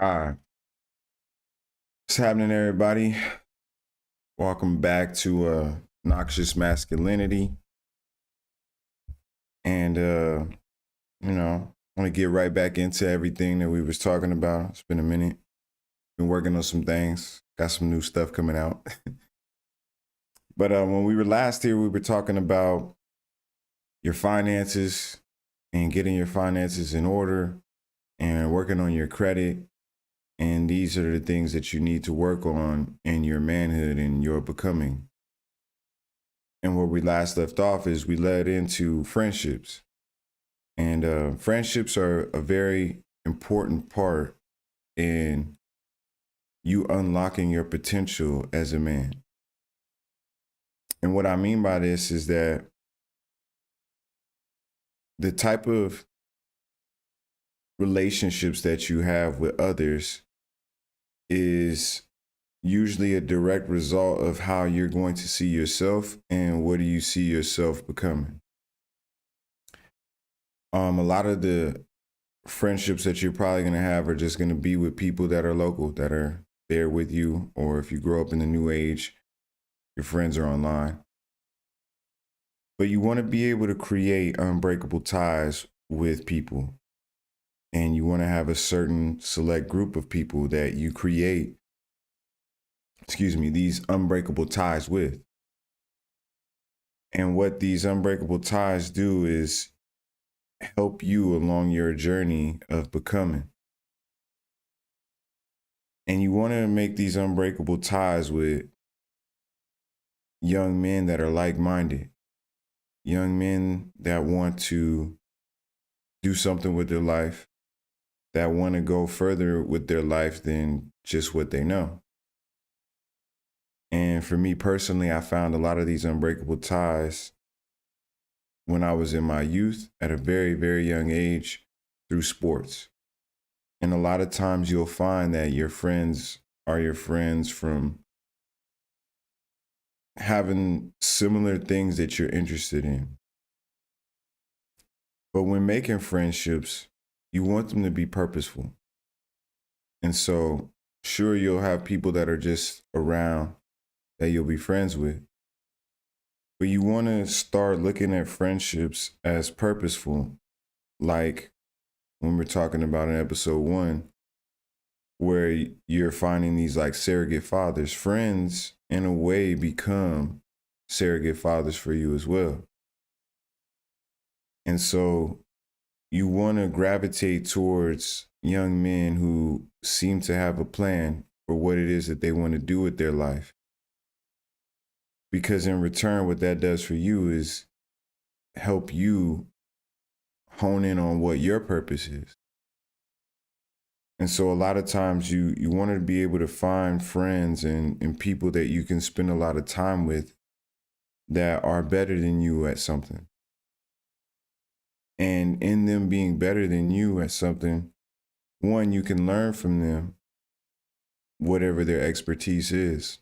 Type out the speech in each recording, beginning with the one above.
All right. What's happening, everybody? Welcome back to Noxious Masculinity. And want to get right back into everything that we was talking about. It's been a minute. Been working on some things. Got some new stuff coming out. But when we were last here, we were talking about your finances and getting your finances in order and working on your credit. And these are the things that you need to work on in your manhood and your becoming. And where we last left off is we led into friendships. And friendships are a very important part in you unlocking your potential as a man. And what I mean by this is that the type of relationships that you have with others is usually a direct result of how you're going to see yourself and what do you see yourself becoming. A lot of the friendships that you're probably going to have are just going to be with people that are local, that are there with you, or if you grow up in the new age, your friends are online. But you want to be able to create unbreakable ties with people. And you want to have a certain select group of people that you create, these unbreakable ties with. And what these unbreakable ties do is help you along your journey of becoming. And you want to make these unbreakable ties with young men that are like-minded, young men that want to do something with their life, that want to go further with their life than just what they know. And for me personally, I found a lot of these unbreakable ties when I was in my youth at a very, very young age through sports. And a lot of times you'll find that your friends are your friends from having similar things that you're interested in. But when making friendships, you want them to be purposeful. And so, sure, you'll have people that are just around that you'll be friends with. But you want to start looking at friendships as purposeful, like when we're talking about in episode 1, where you're finding these like surrogate fathers. Friends, in a way, become surrogate fathers for you as well. And so you want to gravitate towards young men who seem to have a plan for what it is that they want to do with their life. Because in return, what that does for you is help you hone in on what your purpose is. And so a lot of times you want to be able to find friends and people that you can spend a lot of time with that are better than you at something. And in them being better than you at something, one, you can learn from them whatever their expertise is.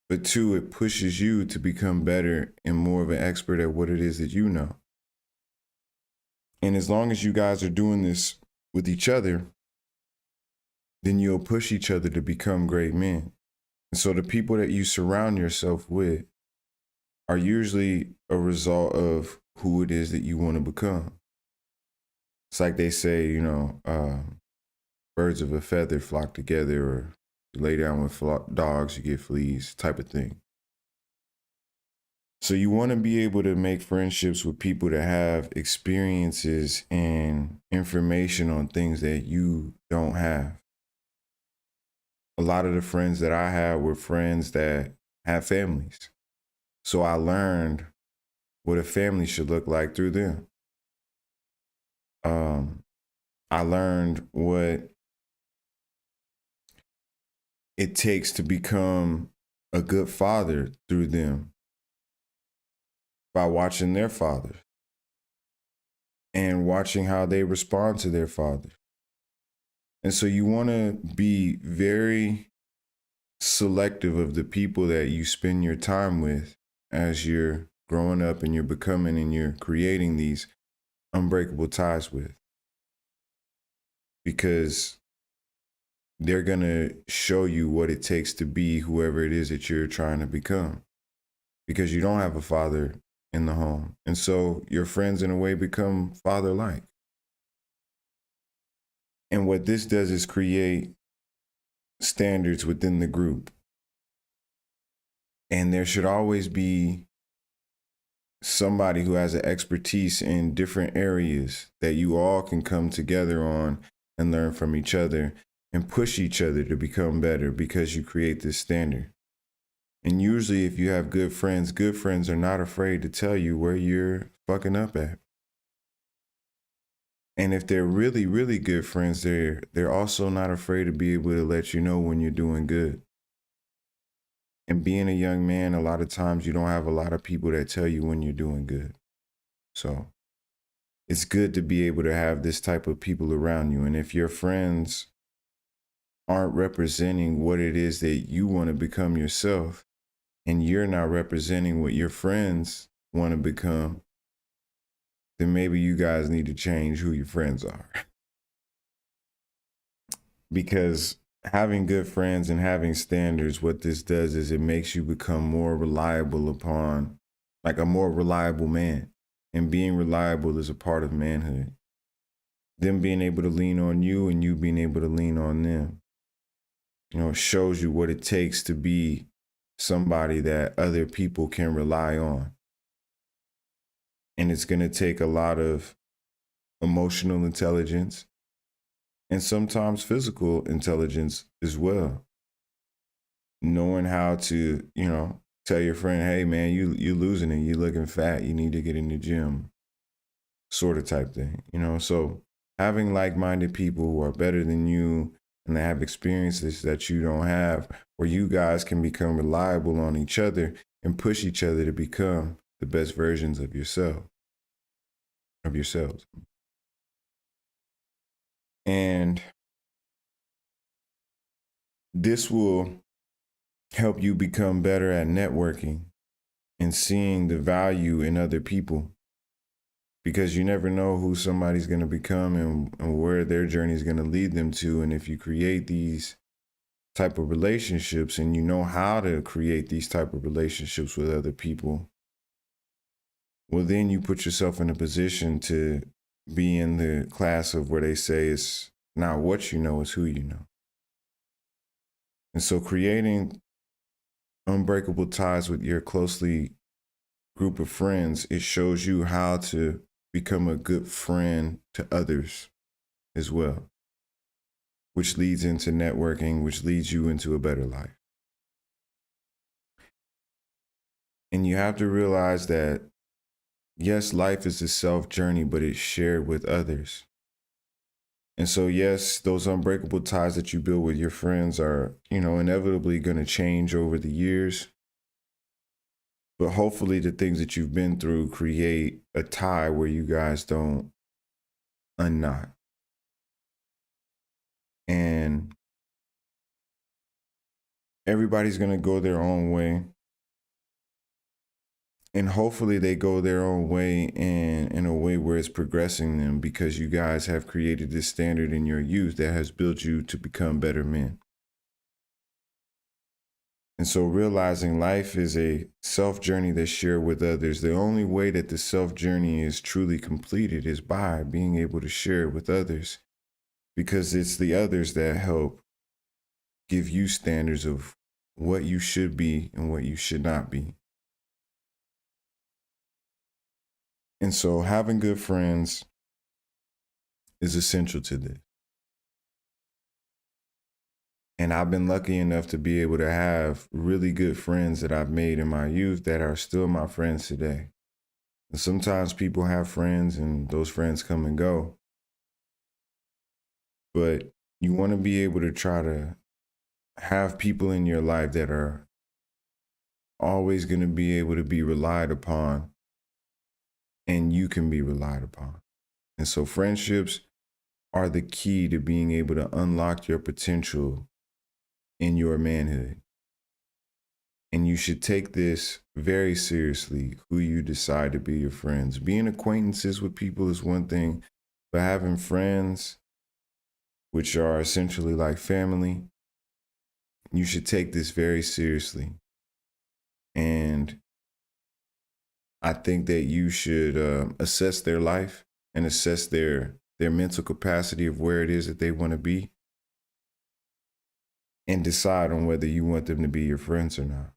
But two, it pushes you to become better and more of an expert at what it is that you know. And as long as you guys are doing this with each other, then you'll push each other to become great men. And so the people that you surround yourself with are usually a result of who it is that you want to become. It's like they say, birds of a feather flock together, or you lay down with dogs, you get fleas, type of thing. So you want to be able to make friendships with people that have experiences and information on things that you don't have. A lot of the friends that I had were friends that have families. So I learned what a family should look like through them. I learned what it takes to become a good father through them by watching their fathers and watching how they respond to their fathers. And so you want to be very selective of the people that you spend your time with as you're growing up and you're becoming and you're creating these unbreakable ties with. Because they're going to show you what it takes to be whoever it is that you're trying to become, because you don't have a father in the home. And so your friends, in a way, become father-like. And what this does is create standards within the group. And there should always be somebody who has an expertise in different areas that you all can come together on and learn from each other and push each other to become better, because you create this standard. And usually if you have good friends are not afraid to tell you where you're fucking up at. And if they're really, really good friends, they're also not afraid to be able to let you know when you're doing good. And being a young man, a lot of times you don't have a lot of people that tell you when you're doing good. So it's good to be able to have this type of people around you. And if your friends aren't representing what it is that you want to become yourself, and you're not representing what your friends want to become, then maybe you guys need to change who your friends are. Because having good friends and having standards, what this does is it makes you become more reliable upon, like a more reliable man. And being reliable is a part of manhood. Them being able to lean on you and you being able to lean on them. You know, it shows you what it takes to be somebody that other people can rely on. And it's going to take a lot of emotional intelligence and sometimes physical intelligence as well. Knowing how to, you know, tell your friend, hey man, you losing it, you looking fat, you need to get in the gym, sort of type thing, you know. So having like-minded people who are better than you and they have experiences that you don't have, where you guys can become reliable on each other and push each other to become the best versions of yourselves. And this will help you become better at networking and seeing the value in other people, because you never know who somebody's going to become and where their journey is going to lead them to. And if you create these type of relationships and you know how to create these type of relationships with other people, well, then you put yourself in a position to be in the class of where they say it's not what you know, it's who you know. And so creating unbreakable ties with your closely group of friends, it shows you how to become a good friend to others as well, which leads into networking, which leads you into a better life. And you have to realize that, yes, life is a self journey, but it's shared with others. And so, yes, those unbreakable ties that you build with your friends are, you know, inevitably going to change over the years. But hopefully the things that you've been through create a tie where you guys don't unknot. And everybody's going to go their own way. And hopefully they go their own way in a way where it's progressing them, because you guys have created this standard in your youth that has built you to become better men. And so realizing life is a self journey that's shared with others. The only way that the self journey is truly completed is by being able to share it with others, because it's the others that help give you standards of what you should be and what you should not be. And so having good friends is essential to this. And I've been lucky enough to be able to have really good friends that I've made in my youth that are still my friends today. And sometimes people have friends and those friends come and go. But you want to be able to try to have people in your life that are always going to be able to be relied upon, and you can be relied upon. And so friendships are the key to being able to unlock your potential in your manhood. And you should take this very seriously, who you decide to be your friends. Being acquaintances with people is one thing, but having friends which are essentially like family, you should take this very seriously. And I think that you should assess their life and assess their mental capacity of where it is that they want to be, and decide on whether you want them to be your friends or not.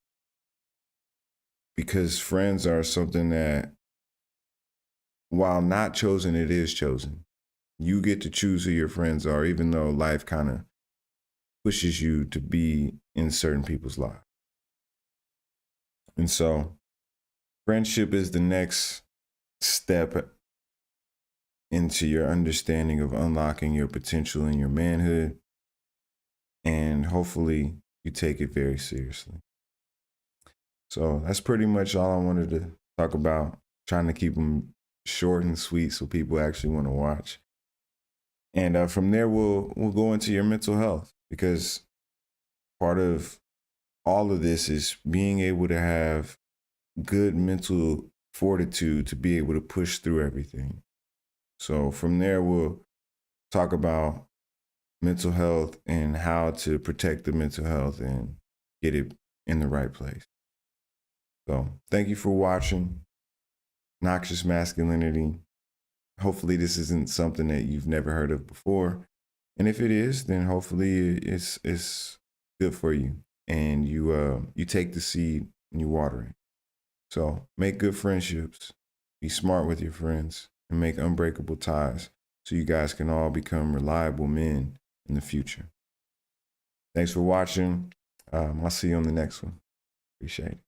Because friends are something that, while not chosen, it is chosen. You get to choose who your friends are, even though life kind of pushes you to be in certain people's lives. And so friendship is the next step into your understanding of unlocking your potential in your manhood. And hopefully you take it very seriously. So that's pretty much all I wanted to talk about. Trying to keep them short and sweet so people actually want to watch. And from there, we'll go into your mental health, because part of all of this is being able to have good mental fortitude to be able to push through everything. So from there, we'll talk about mental health and how to protect the mental health and get it in the right place. So thank you for watching Noxious Masculinity. Hopefully this isn't something that you've never heard of before. And if it is, then hopefully it's good for you. And you take the seed and you water it. So make good friendships, be smart with your friends, and make unbreakable ties so you guys can all become reliable men in the future. Thanks for watching. I'll see you on the next one. Appreciate it.